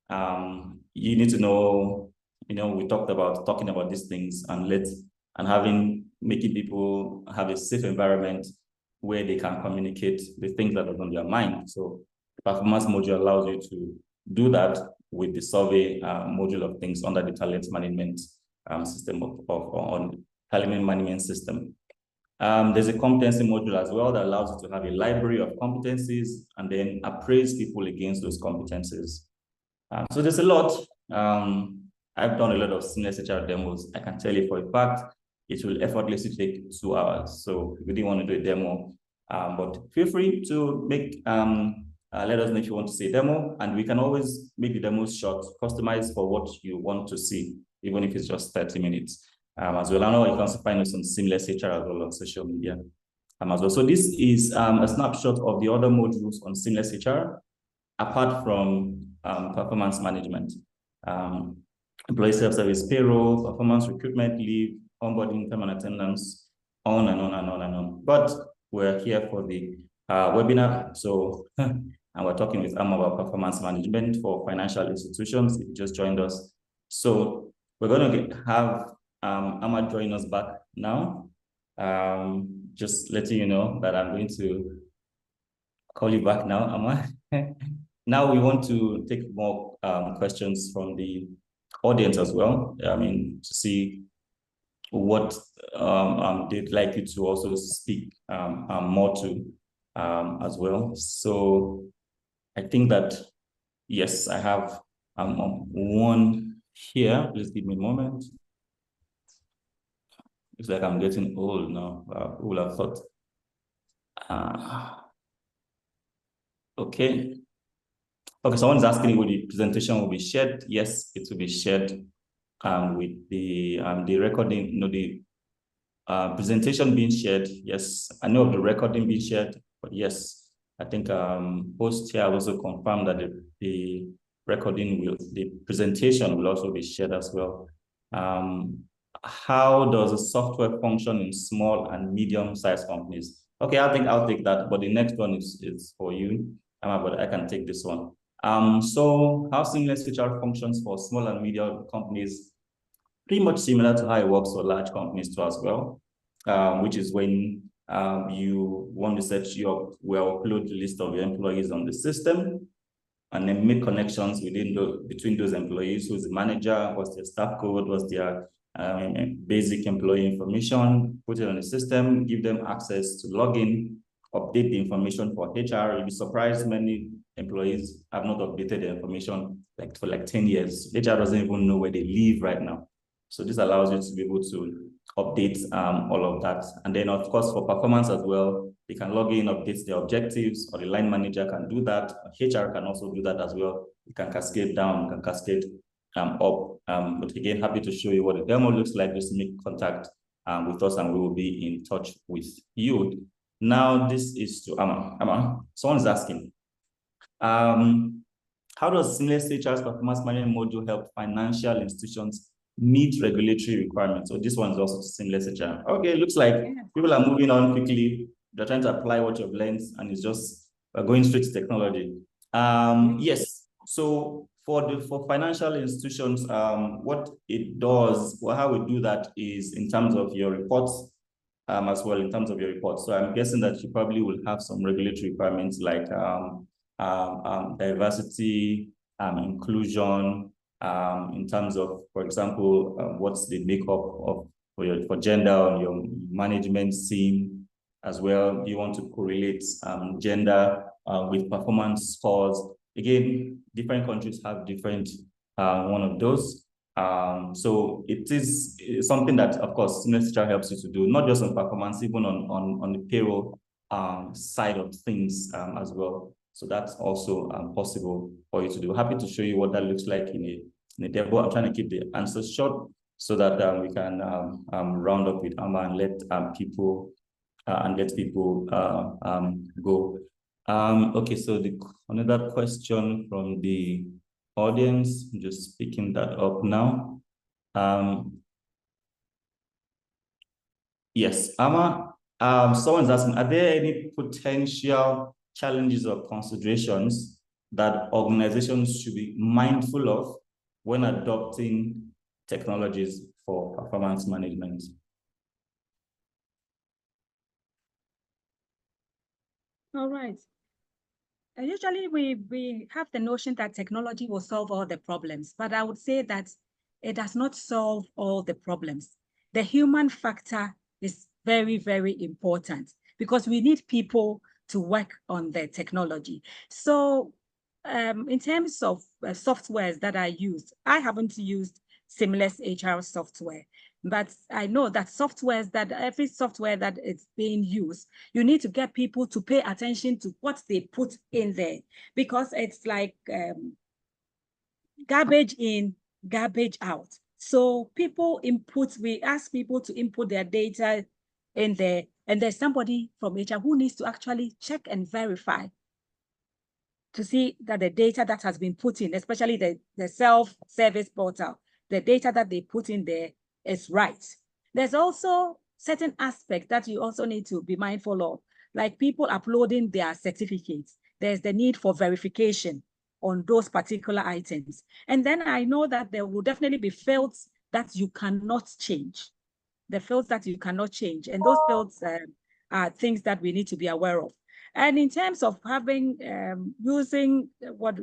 You need to know, we talked about talking about these things and making people have a safe environment where they can communicate the things that are on their mind. So the performance module allows you to do that with the survey module of things under the talent management system on talent management system. There's a competency module as well that allows you to have a library of competencies and then appraise people against those competencies. So there's a lot. I've done a lot of seamless HR demos. I can tell you for a fact, it will effortlessly take 2 hours. So if you didn't want to do a demo, but feel free to make let us know if you want to see a demo, and we can always make the demos short, customized for what you want to see, even if it's just 30 minutes as well. I know you can also find us on Seamless HR as well on social media as well. So this is a snapshot of the other modules on Seamless HR, apart from performance management, employee self-service, payroll, performance recruitment, leave, onboarding, time and attendance, on and on and on and on. But we're here for the webinar. So, and we're talking with Amma about performance management for financial institutions. If you just joined us. So we're going to have Amma join us back now. Just letting you know that I'm going to call you back now, Amma. Now we want to take more questions from the audience as well. I mean, to see what they'd like you to also speak more to as well. So I think that, yes, I have one here. Please give me a moment. Looks like I'm getting old now. Who would have thought? Okay. Okay, someone's asking will the presentation will be shared. Yes, it will be shared with the recording, you know, the presentation being shared. Yes, I know of the recording being shared, but yes, I think host here also confirmed that the presentation will also be shared as well. How does the software function in small and medium-sized companies? Okay, I think I'll take that, but the next one is for you, Emma, but I can take this one. So how Seamless HR functions for small and medium companies, pretty much similar to how it works for large companies too as well, which is when you want to set you up, we'll upload the list of your employees on the system and then make connections between those employees. Who's the manager, what's their staff code, what's their basic employee information, put it on the system, give them access to log in, update the information for HR. You'll be surprised many employees have not updated their information for 10 years. HR doesn't even know where they live right now. So this allows you to be able to update all of that. And then of course for performance as well, they can log in, update their objectives, or the line manager can do that. HR can also do that as well. You can cascade down, you can cascade up. But again, happy to show you what the demo looks like. Just make contact with us and we will be in touch with you. Now this is to Amma. Amma, someone is asking, how does Seamless HR's performance management module help financial institutions meet regulatory requirements? So this one is also Seamless HR. Okay, looks like people are moving on quickly. They're trying to apply what you've learned, and it's just going straight to technology. Yes. So for financial institutions, what it does, well, how we do that is in terms of your reports, as well, in terms of your reports. So I'm guessing that you probably will have some regulatory requirements like diversity, inclusion, in terms of, for example, what's the makeup of for gender on your management team as well. Do you want to correlate gender with performance scores? Again, different countries have different one of those. So it is something that, of course, Seamless HR helps you to do, not just on performance, even on the payroll side of things as well. So that's also possible for you to do. Happy to show you what that looks like in a demo. I'm trying to keep the answers short so that we can round up with Amma and let people go. Okay, so another question from the audience, I'm just picking that up now. Yes, Amma, someone's asking, are there any potential challenges or considerations that organizations should be mindful of when adopting technologies for performance management? All right. Usually we have the notion that technology will solve all the problems, but I would say that it does not solve all the problems. The human factor is very, very important because we need people to work on the technology. So in terms of softwares that I used, I haven't used seamless HR software. But I know that every software that is being used, you need to get people to pay attention to what they put in there, because it's like garbage in, garbage out. So we ask people to input their data in there, and there's somebody from HR who needs to actually check and verify to see that the data that has been put in, especially the self-service portal, the data that they put in there is right. There's also certain aspects that you also need to be mindful of, like people uploading their certificates. There's the need for verification on those particular items. And then I know that there will definitely be fields that you cannot change. The fields that you cannot change. And those fields are things that we need to be aware of. And in terms of using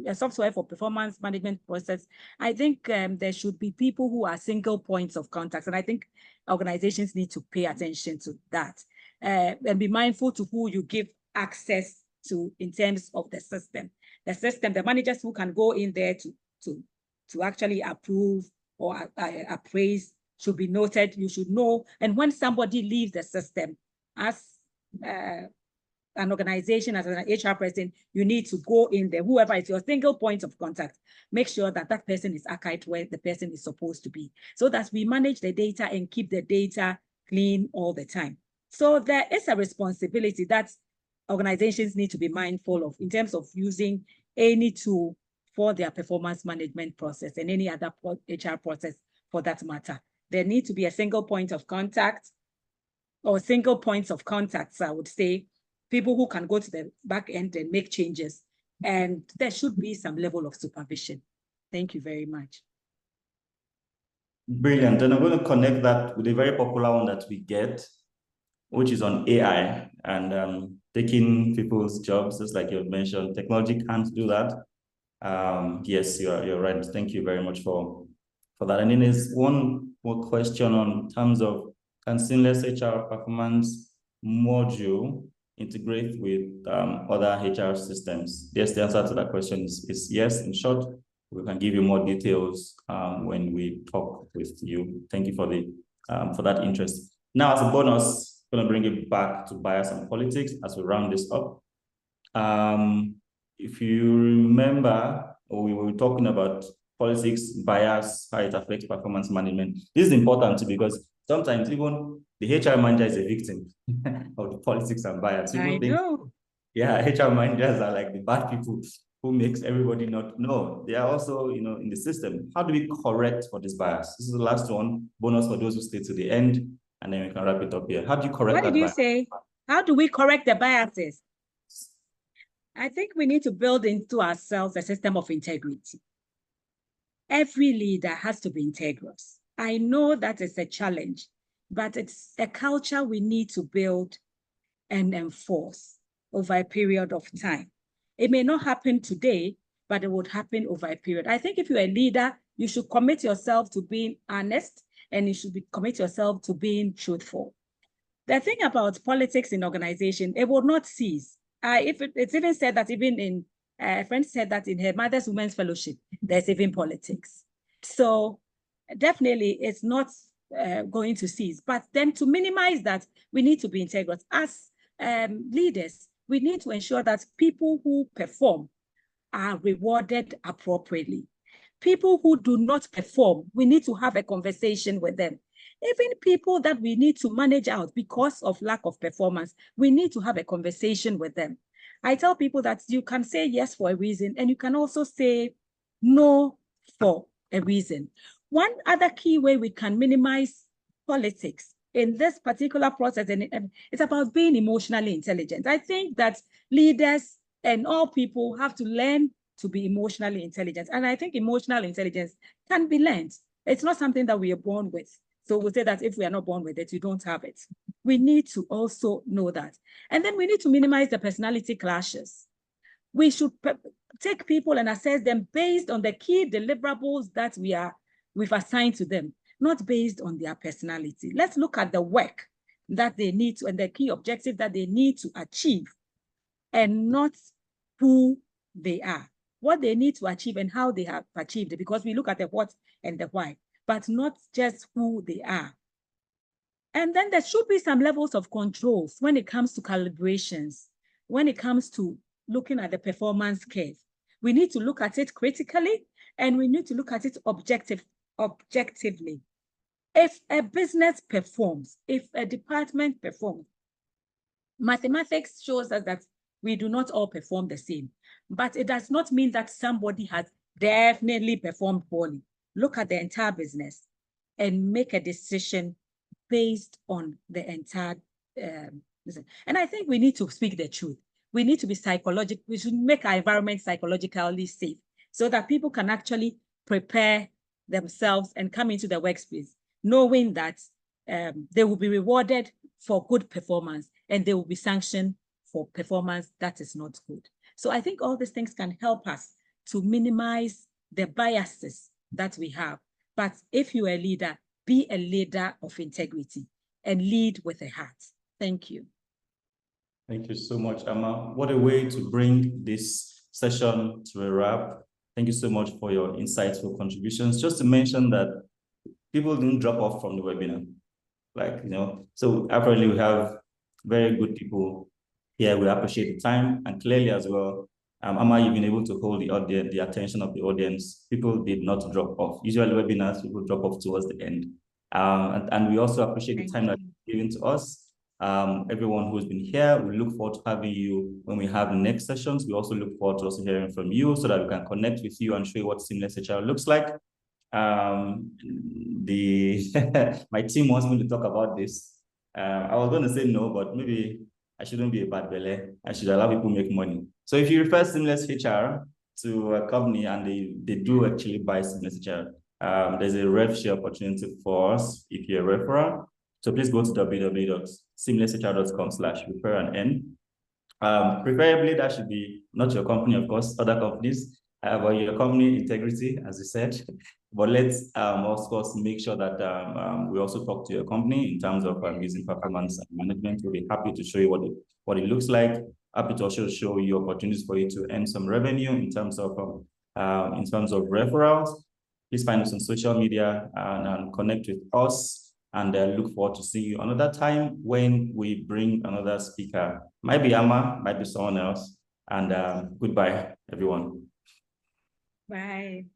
a software for performance management process, I think there should be people who are single points of contact. And I think organizations need to pay attention to that and be mindful to who you give access to in terms of the system. The managers who can go in there to actually approve or appraise should be noted. You should know. And when somebody leaves the system, as an organization, as an HR person, you need to go in there, whoever is your single point of contact, make sure that that person is archived where the person is supposed to be, so that we manage the data and keep the data clean all the time. So there is a responsibility that organizations need to be mindful of in terms of using any tool for their performance management process and any other HR process for that matter. There needs to be a single point of contact, or single points of contacts, I would say, people who can go to the back end and make changes. And there should be some level of supervision. Thank you very much. Brilliant. And I'm going to connect that with a very popular one that we get, which is on AI and taking people's jobs, just like you mentioned. Technology can't do that. Yes, you're right. Thank you very much for that. And then there's one more question on terms of, can seamless HR performance module integrate with other HR systems? Yes, the answer to that question is yes. In short, we can give you more details when we talk with you. Thank you for that interest. Now, as a bonus, I'm going to bring it back to bias and politics as we round this up. If you remember, we were talking about politics, bias, how it affects performance management. This is important too, because sometimes even the HR manager is a victim of the politics and bias. I know. Yeah, HR managers are like the bad people who makes everybody not know. They are also, in the system. How do we correct for this bias? This is the last one, bonus for those who stay to the end, and then we can wrap it up here. How do you correct that bias? What did you say? How do we correct the biases? I think we need to build into ourselves a system of integrity. Every leader has to be integrous. I know that is a challenge, but it's a culture we need to build and enforce over a period of time. It may not happen today, but it would happen over a period. I think if you're a leader, you should commit yourself to being honest, and you should commit yourself to being truthful. The thing about politics in organization, it will not cease. It's even said that even in, a friend said that in her mother's women's fellowship, there's even politics. So definitely it's not going to cease. But then to minimize that, we need to be integrous. As leaders, we need to ensure that people who perform are rewarded appropriately. People who do not perform, we need to have a conversation with them. Even people that we need to manage out because of lack of performance, we need to have a conversation with them. I tell people that you can say yes for a reason, and you can also say no for a reason. One other key way we can minimize politics in this particular process, and it's about being emotionally intelligent. I think that leaders and all people have to learn to be emotionally intelligent. And I think emotional intelligence can be learned. It's not something that we are born with. So we'll say that if we are not born with it, you don't have it. We need to also know that. And then we need to minimize the personality clashes. We should take people and assess them based on the key deliverables that we've assigned to them, not based on their personality. Let's look at the work that they need to, and the key objective that they need to achieve, and not who they are, what they need to achieve and how they have achieved it, because we look at the what and the why. but not just who they are. And then there should be some levels of controls when it comes to calibrations, when it comes to looking at the performance curve. We need to look at it critically, and we need to look at it objectively. If a business performs, if a department performs, mathematics shows us that we do not all perform the same, but it does not mean that somebody has definitely performed poorly. Look at the entire business and make a decision based on the entire business. And I think we need to speak the truth. We need to be psychological. We should make our environment psychologically safe so that people can actually prepare themselves and come into the workspace knowing that they will be rewarded for good performance and they will be sanctioned for performance that is not good. So I think all these things can help us to minimize the biases that we have. But if you're a leader, be a leader of integrity and lead with a heart. Thank you. Thank you so much, Amma. What a way to bring this session to a wrap. Thank you so much for your insightful contributions. Just to mention that people didn't drop off from the webinar. So apparently we have very good people here. We appreciate the time, and clearly as well, Amma, you've been able to hold the attention of the audience. People did not drop off. Usually webinars, people drop off towards the end. And we also appreciate the time that you've given to us. Everyone who's been here, we look forward to having you when we have the next sessions. We also look forward to also hearing from you so that we can connect with you and show you what seamless HR looks like. My team wants me to talk about this. I was going to say no, but maybe I shouldn't be a bad belly. I should allow people make money. So if you refer seamless HR to a company and they do actually buy seamless HR, there's a rev share opportunity for us if you're a referral. So please go to www.seamlesshr.com/refer-an-n. Preferably that should be not your company, of course, other companies, but your company integrity, as you said. But let's of course make sure that we also talk to your company in terms of using performance management. We'll be happy to show you what it looks like. Happy to also show you opportunities for you to earn some revenue in terms of referrals. Please find us on social media and connect with us. And look forward to seeing you another time when we bring another speaker. Might be Amma, might be someone else. And goodbye, everyone. Bye.